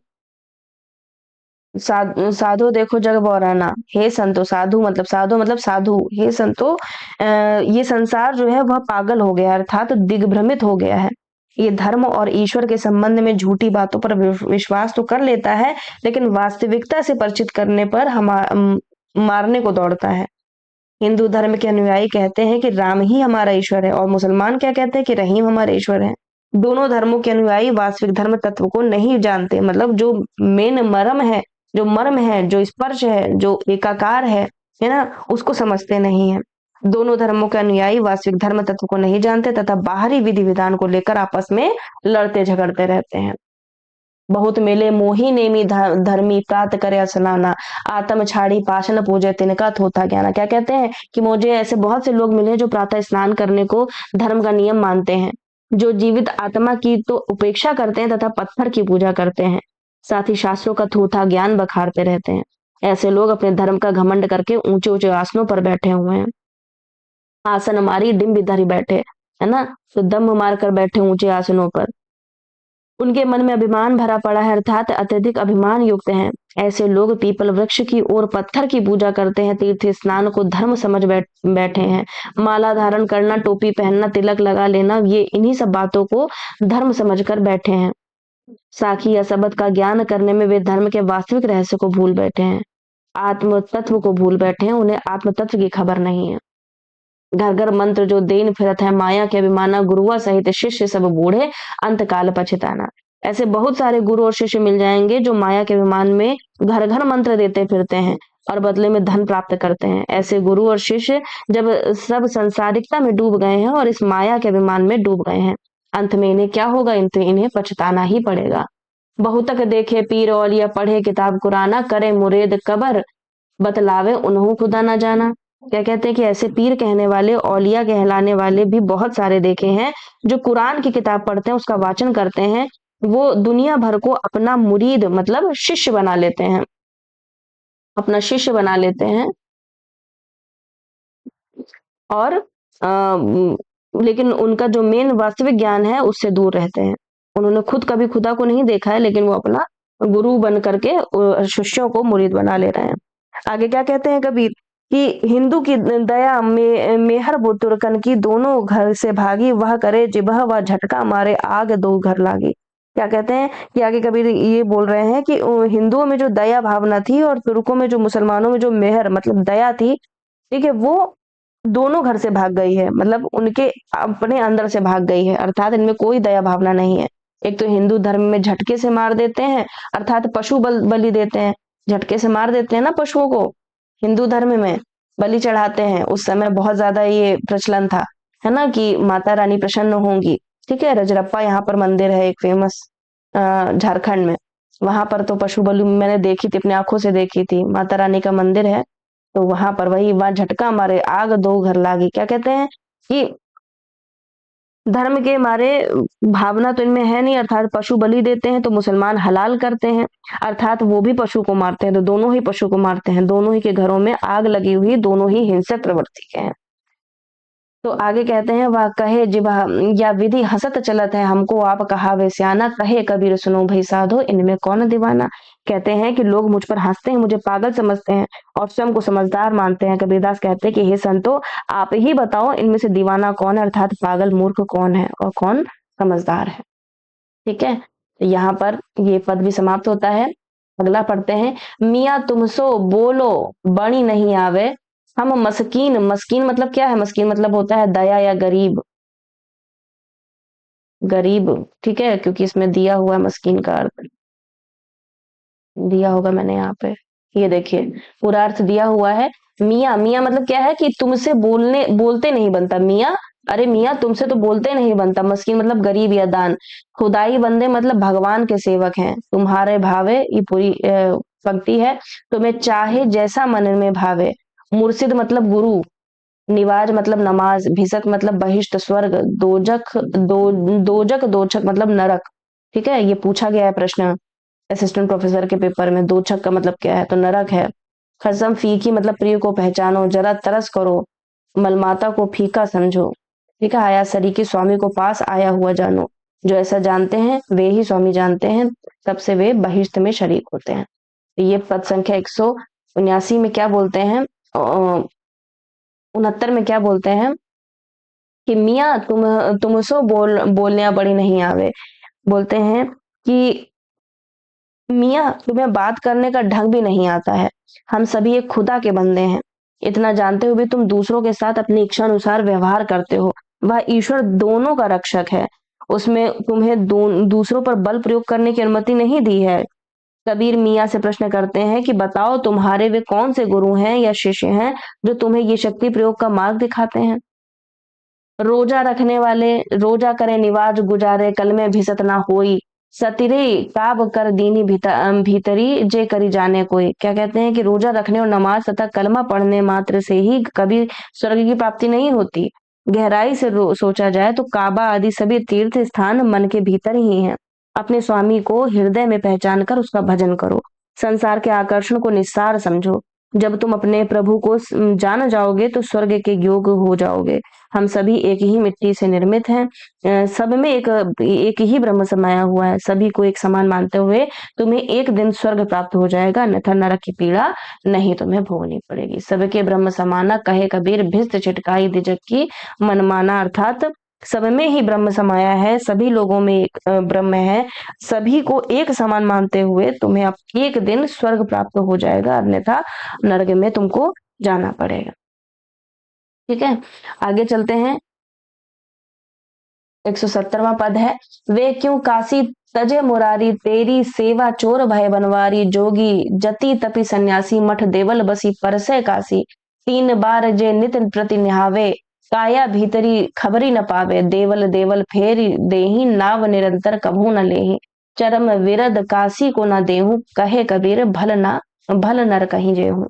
Speaker 1: साधु देखो जग बौराना, हे संतो, साधु मतलब साधु, हे संतो, ये संसार जो है वह पागल हो गया है, अर्थात दिग्भ्रमित हो गया है। ये धर्म और ईश्वर के संबंध में झूठी बातों पर विश्वास तो कर लेता है, लेकिन वास्तविकता से परिचित करने पर मारने को दौड़ता है। हिंदू धर्म के अनुयायी कहते हैं कि राम ही हमारा ईश्वर है, और मुसलमान क्या कहते हैं कि रहीम हमारे ईश्वर है। दोनों धर्मों के अनुयायी वास्तविक धर्म तत्व को नहीं जानते, मतलब जो मेन मर्म है, जो मर्म है, जो स्पर्श है, जो एकाकार है ना, उसको समझते नहीं है। दोनों धर्मों के अनुयायी वास्तविक धर्म तत्व को नहीं जानते तथा बाहरी विधि विधान को लेकर आपस में लड़ते झगड़ते रहते हैं। बहुत मिले मोही नेमी धर्मी प्रात करे स्नाना, आत्म छाड़ी पाषण पूजे तिनका थोथा ज्ञाना। क्या कहते हैं कि मुझे ऐसे बहुत से लोग मिले जो प्रातः स्नान करने को धर्म का नियम मानते हैं, जो जीवित आत्मा की तो उपेक्षा करते हैं तथा पत्थर की पूजा करते हैं, साथ ही शास्त्रों का थूथा ज्ञान बखारते रहते हैं। ऐसे लोग अपने धर्म का घमंड करके ऊंचे ऊंचे आसनों पर बैठे हुए हैं। आसन मारी डिम्ब धरी बैठे, है ना, तो दम मार कर बैठे ऊंचे आसनों पर। उनके मन में अभिमान भरा पड़ा है, अर्थात अत्यधिक अभिमान युक्त हैं। ऐसे लोग पीपल वृक्ष की ओर पत्थर की पूजा करते हैं, तीर्थ स्नान को धर्म समझ बैठे हैं। माला धारण करना, टोपी पहनना, तिलक लगा लेना, ये इन्हीं सब बातों को धर्म समझकर बैठे हैं। साखी या शब्द का ज्ञान करने में वे धर्म के वास्तविक रहस्य को भूल बैठे हैं, आत्म तत्व को भूल बैठे हैं, उन्हें आत्म तत्व की खबर नहीं है। घर घर मंत्र जो देन फिरत है, माया के अभिमाना, गुरुआ सहित शिष्य सब बूढ़े, अंत काल पछताना। ऐसे बहुत सारे गुरु और शिष्य मिल जाएंगे जो माया के अभिमान में घर घर मंत्र देते फिरते हैं और बदले में धन प्राप्त करते हैं। ऐसे गुरु और शिष्य जब सब संसारिकता में डूब गए हैं और इस माया के अभिमान में डूब गए हैं, अंत में इन्हें क्या होगा, इन्हें पछताना ही पड़ेगा। बहुतक देखे पीर औलिया, पढ़े किताब कुराना, करे मुरेद कबर, बतलावे उन्हों खुदा ना जाना। क्या कहते हैं कि ऐसे पीर कहने वाले, औलिया कहलाने वाले भी बहुत सारे देखे हैं जो कुरान की किताब पढ़ते हैं, उसका वाचन करते हैं, वो दुनिया भर को अपना मुरीद मतलब शिष्य बना लेते हैं, अपना शिष्य बना लेते हैं, और लेकिन उनका जो मेन वास्तविक ज्ञान है उससे दूर रहते हैं। उन्होंने खुद कभी खुदा को नहीं देखा है, लेकिन वो अपना गुरु बन करके शिष्यों को मुरीद बना ले रहे हैं। आगे क्या कहते हैं कबीर कि हिंदू की दया मेहर बुतुर्कन की, दोनों घर से भागी, वह करे जिबह वह झटका मारे, आग दो घर लागी। क्या कहते हैं कि आगे कबीर ये बोल रहे हैं कि हिंदुओं में जो दया भावना थी और तुर्कों में जो, मुसलमानों में जो मेहर मतलब दया थी, ठीक है, वो दोनों घर से भाग गई है, मतलब उनके अपने अंदर से भाग गई है, अर्थात इनमें कोई दया भावना नहीं है। एक तो हिंदू धर्म में झटके से मार देते हैं, अर्थात पशु बलि देते हैं, झटके से मार देते हैं ना पशुओं को, हिंदू धर्म में बलि चढ़ाते हैं। उस समय बहुत ज्यादा ये प्रचलन था, है ना, कि माता रानी प्रसन्न होंगी। ठीक है, रजरप्पा यहाँ पर मंदिर है एक फेमस, झारखंड में, वहां पर तो पशु बलि मैंने देखी थी, अपनी आंखों से देखी थी, माता रानी का मंदिर है, तो वहां पर वहां झटका मारे आग दो घर लागी। क्या कहते हैं कि धर्म के मारे भावना तो इनमें है नहीं, अर्थात पशु बलि देते हैं तो मुसलमान हलाल करते हैं, अर्थात वो भी पशु को मारते हैं, तो दोनों ही पशु को मारते हैं, दोनों ही के घरों में आग लगी हुई, दोनों ही हिंसक प्रवृत्ति के हैं। तो आगे कहते हैं वह कहे जिबा या विधि हसत चलत है, हमको आप कहावे स्याना, कहे कबीर सुनो भई साधो, इनमें कौन दीवाना। कहते हैं कि लोग मुझ पर हंसते हैं, मुझे पागल समझते हैं और स्वयं को समझदार मानते हैं। कबीरदास कहते हैं कि हे संतो, आप ही बताओ इनमें से दीवाना कौन है, अर्थात पागल मूर्ख कौन है और कौन समझदार है। ठीक है, तो यहाँ पर ये पद भी समाप्त होता है। अगला पढ़ते हैं, मियाँ तुमसो बोलो बणी नहीं आवे, हम मस्कीन, मस्कीन मतलब क्या है, मस्कीन मतलब होता है दया या गरीब, गरीब, ठीक है, क्योंकि इसमें दिया हुआ है मस्कीन का अर्थ, दिया होगा मैंने यहाँ पे, ये देखिए पूरा अर्थ दिया हुआ है। मियाँ, मियाँ मतलब क्या है कि तुमसे बोलते नहीं बनता, मियाँ, अरे मियाँ तुमसे तो बोलते नहीं बनता। मस्कीन मतलब गरीब या दान। खुदाई बंदे मतलब भगवान के सेवक हैं। तुम्हारे भावे, ये पूरी पंक्ति है, तुम्हें चाहे जैसा मन में भावे। मुर्शिद मतलब गुरु, निवाज मतलब नमाज, भिसक मतलब बहिष्ट स्वर्ग, दोजक दोचक मतलब नरक। ठीक है, ये पूछा गया है प्रश्न असिस्टेंट प्रोफेसर के पेपर में, दोचक का मतलब क्या है, तो नरक है। खसम फीकी मतलब प्रिय को पहचानो, जरा तरस करो, मलमाता को फीका समझो। ठीक है, आया सरी के स्वामी को पास आया हुआ जानो। जो ऐसा जानते हैं वे ही स्वामी जानते हैं, तब से वे बहिष्ठ में शरीक होते हैं। ये पद संख्या 179 में क्या बोलते हैं, 69 में क्या बोलते हैं कि मियाँ तुमसो बोलने बड़ी नहीं आवे। बोलते हैं कि मियाँ तुम्हें बात करने का ढंग भी नहीं आता है, हम सभी एक खुदा के बंदे हैं। इतना जानते हुए भी तुम दूसरों के साथ अपनी इच्छा अनुसार व्यवहार करते हो। वह ईश्वर दोनों का रक्षक है, उसमें तुम्हें दूसरों पर बल प्रयोग करने की अनुमति नहीं दी है। कबीर मियाँ से प्रश्न करते हैं कि बताओ तुम्हारे वे कौन से गुरु हैं या शिष्य हैं जो तुम्हें ये शक्ति प्रयोग का मार्ग दिखाते हैं। रोजा रखने वाले रोजा करे निवाज गुजारे, कल में भिसत ना होई, सतिरे काब कर दीनी भीतरी जे करी जाने कोई। क्या कहते हैं कि रोजा रखने और नमाज तथा कलमा पढ़ने मात्र से ही कभी स्वर्ग की प्राप्ति नहीं होती। गहराई से सोचा जाए तो काबा आदि सभी तीर्थ स्थान मन के भीतर ही हैं। अपने स्वामी को हृदय में पहचान कर उसका भजन करो। संसार के आकर्षण को निस्सार समझो। जब तुम अपने प्रभु को जान जाओगे तो स्वर्ग के योग्य हो जाओगे। हम सभी एक ही मिट्टी से निर्मित हैं, सब में एक ही ब्रह्म समाया हुआ है। सभी को एक समान मानते हुए तुम्हें एक दिन स्वर्ग प्राप्त हो जाएगा, अन्यथा नरक की पीड़ा नहीं तुम्हें भोगनी पड़ेगी। सबके ब्रह्म समाना कहे कबीर, भिस्त छिटकाई दिजक की मनमाना। अर्थात सब में ही ब्रह्म समाया है, सभी लोगों में एक ब्रह्म है। सभी को एक समान मानते हुए तुम्हें अब एक दिन स्वर्ग प्राप्त हो जाएगा, अन्यथा नरक में तुमको जाना पड़ेगा। ठीक है, आगे चलते हैं। 170वां पद है, वे क्यों काशी तजे मुरारी, तेरी सेवा चोर भय बनवारी। जोगी जति तपि सन्यासी, मठ देवल बसी परसे काशी। 3 बार जे नित प्रति निहावे, काया भीतरी खबरी न पावे। देवल देवल फेरी देही, नाव निरंतर कभू न लेही। चरम विरद काशी को न देहूं, कहे कबीर भल नर कहीं जेहूं।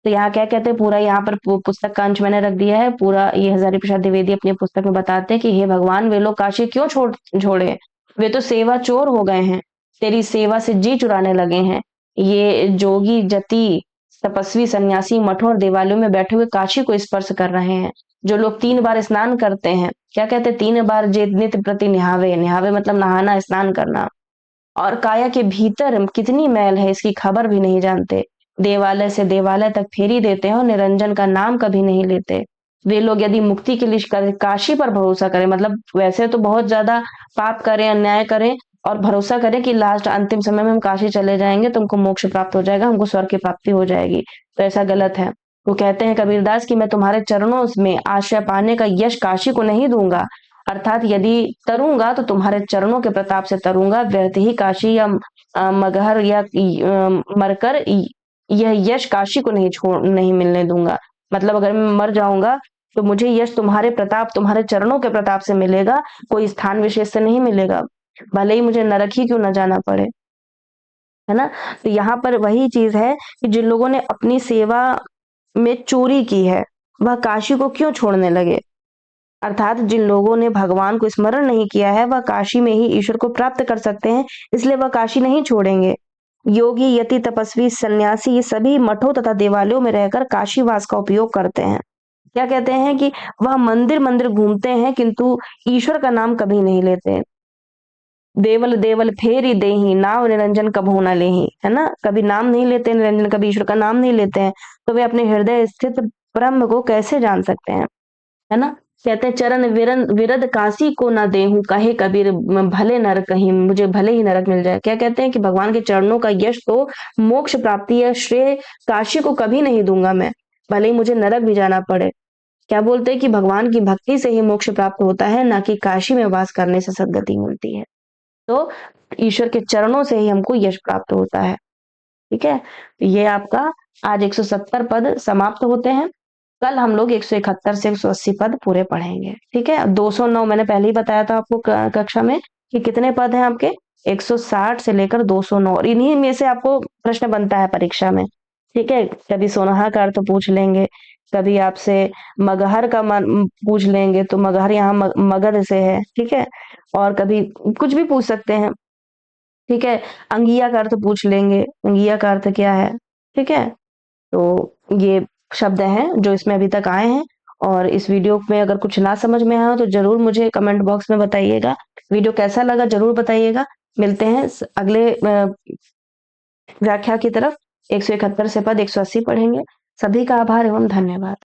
Speaker 1: तो यहाँ क्या कहते हैं, पूरा यहाँ पर पुस्तक का अंश मैंने रख दिया है। पूरा ये हजारी प्रसाद द्विवेदी अपनी पुस्तक में बताते हैं कि हे भगवान, वे लोग काशी क्यों छोड़े। वे तो सेवा चोर हो गए हैं, तेरी सेवा से जी चुराने लगे हैं। ये जोगी जति तपस्वी सन्यासी मठों और देवालयों में बैठे हुए काशी को स्पर्श कर रहे हैं। जो लोग 3 बार स्नान करते हैं, क्या कहते हैं, 3 बार जे नित प्रति निहावे। निहावे मतलब नहाना, स्नान करना। और काया के भीतर कितनी मैल है इसकी खबर भी नहीं जानते। देवालय से देवालय तक फेरी देते हैं और निरंजन का नाम कभी नहीं लेते। वे लोग यदि मुक्ति के लिए काशी पर भरोसा करें, मतलब वैसे तो बहुत ज्यादा पाप करें, अन्याय करें और भरोसा करें कि लास्ट अंतिम समय में हम काशी चले जाएंगे, तुमको मोक्ष प्राप्त हो जाएगा, हमको स्वर्ग की प्राप्ति हो जाएगी, तो ऐसा गलत है। वो कहते हैं कबीरदास कि मैं तुम्हारे चरणों में आश्रय पाने का यश काशी को नहीं दूंगा। अर्थात यदि तरूंगा तो तुम्हारे चरणों के प्रताप से तरूंगा, व्यर्थ ही काशी या मगहर या मरकर यह यश काशी को नहीं मिलने दूंगा। मतलब अगर मैं मर जाऊंगा तो मुझे यश तुम्हारे प्रताप, तुम्हारे चरणों के प्रताप से मिलेगा, कोई स्थान विशेष से नहीं मिलेगा, भले ही मुझे नरक ही क्यों न जाना पड़े, है ना। तो यहाँ पर वही चीज है कि जिन लोगों ने अपनी सेवा में चोरी की है वह काशी को क्यों छोड़ने लगे। अर्थात जिन लोगों ने भगवान को स्मरण नहीं किया है वह काशी में ही ईश्वर को प्राप्त कर सकते हैं, इसलिए वह काशी नहीं छोड़ेंगे। योगी यति तपस्वी सन्यासी ये सभी मठों तथा देवालयों में रहकर काशीवास का उपयोग करते हैं। क्या कहते हैं कि वह मंदिर मंदिर घूमते हैं किंतु ईश्वर का नाम कभी नहीं लेते। देवल देवल फेरी देही, नाव निरंजन कभू न लेही, है ना, कभी नाम नहीं लेते निरंजन, कभी ईश्वर का नाम नहीं लेते हैं, तो वे अपने हृदय स्थित ब्रह्म को कैसे जान सकते हैं, है ना। कहते हैं चरण विरद काशी को ना देहूं, कहे कबीर भले नरक कहीं, मुझे भले ही नरक मिल जाए। क्या कहते हैं कि भगवान के चरणों का यश तो मोक्ष प्राप्ति है, श्रेय काशी को कभी नहीं दूंगा मैं, भले ही मुझे नरक भी जाना पड़े। क्या बोलते हैं कि भगवान की भक्ति से ही मोक्ष प्राप्त होता है, ना कि काशी में वास करने से सद्गति मिलती है। तो ईश्वर के चरणों से ही हमको यश प्राप्त होता है। ठीक है, ये आपका आज 170 पद समाप्त होते हैं। कल हम लोग 171 से 180 पद पूरे पढ़ेंगे। ठीक है, 209 मैंने पहले ही बताया था आपको कक्षा में कि कितने पद हैं आपके, 160 से लेकर 209, और इन्हीं में से आपको प्रश्न बनता है परीक्षा में। ठीक है, कभी सोनाहा का अर्थ पूछ लेंगे, कभी आपसे मगहर का पूछ लेंगे, तो मगहर यहाँ मगध से है। ठीक है, और कभी कुछ भी पूछ सकते हैं। ठीक है, अंगिया का अर्थ पूछ लेंगे, अंगिया का अर्थ क्या है। ठीक है, तो ये शब्द हैं जो इसमें अभी तक आए हैं, और इस वीडियो में अगर कुछ ना समझ में आया हो तो ज़रूर मुझे कमेंट बॉक्स में बताइएगा। वीडियो कैसा लगा ज़रूर बताइएगा। मिलते हैं अगले व्याख्या की तरफ। 171 से पद 180 पढ़ेंगे। सभी का आभार एवं धन्यवाद।